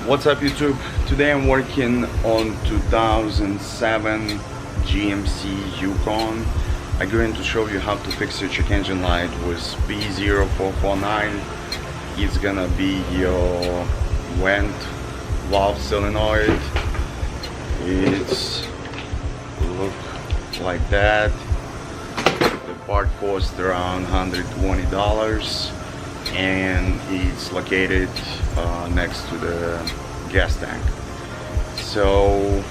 What's up YouTube? Today I'm working on 2007 GMC Yukon. I'm going to show you how to fix your check engine light with P0449. It's gonna be your vent valve solenoid. It's look like that. The part costs around $120 and it's located next to the gas tank. So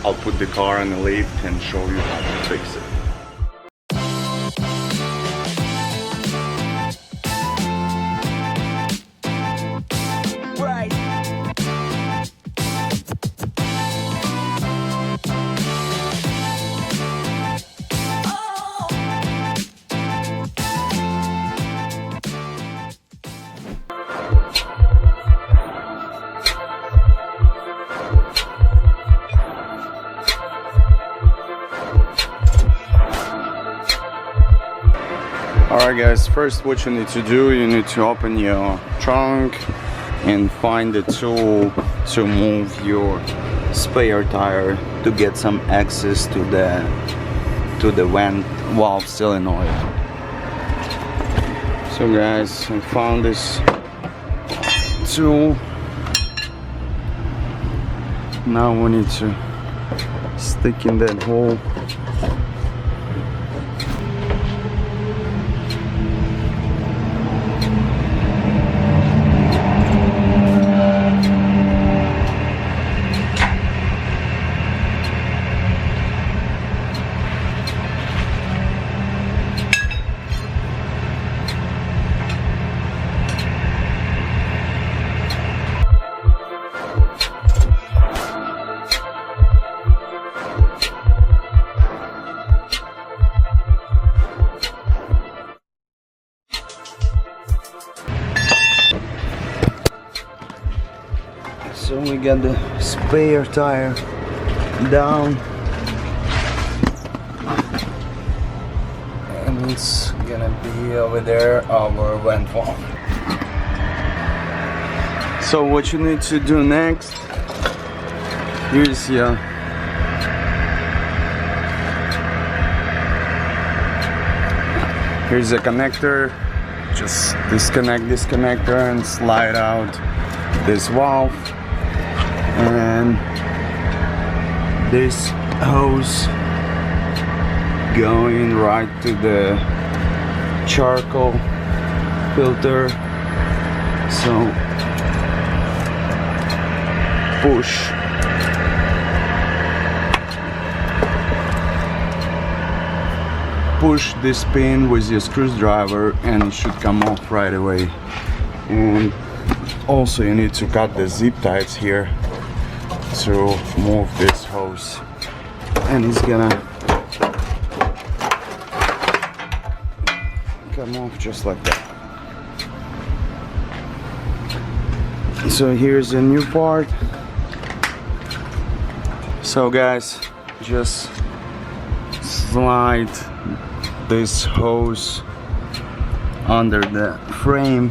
I'll put the car on the lift and show you how to fix it. Alright guys, first what you need to do, you need to open your trunk and find the tool to move your spare tire to get some access to the vent valve solenoid. So guys, I found this tool. Now we need to stick in that hole. So we got the spare tire down and it's gonna be over there, our vent valve. So what you need to do next, here's a connector. Just disconnect this connector and slide out this valve. And this hose going right to the charcoal filter. So push this pin with your screwdriver and it should come off right away. And also you need to cut the zip ties here to move this hose, and it's gonna come off just like that. So here's a new part. So guys, just slide this hose under the frame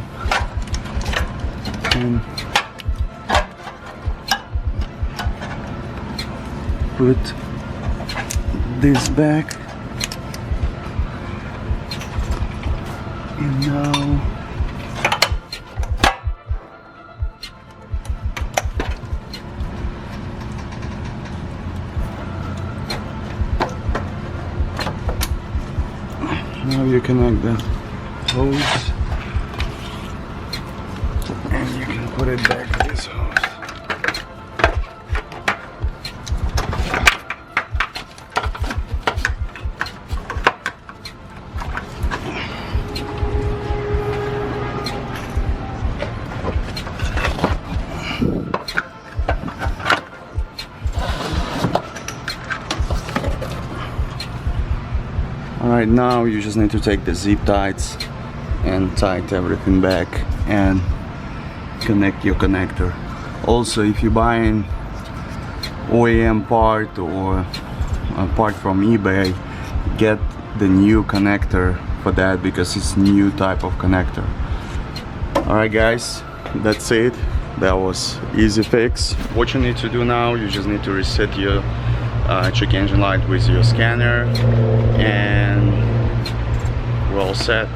and put this back, and now you connect the hose and you can put it back to this hose. Alright, now you just need to take the zip ties and tighten everything back and connect your connector. Also, if you buy an OEM part or a part from eBay, get the new connector for that because it's new type of connector. Alright guys, that's it. That was easy fix. What you need to do now, you just need to reset your check engine light with your scanner, and we're all set.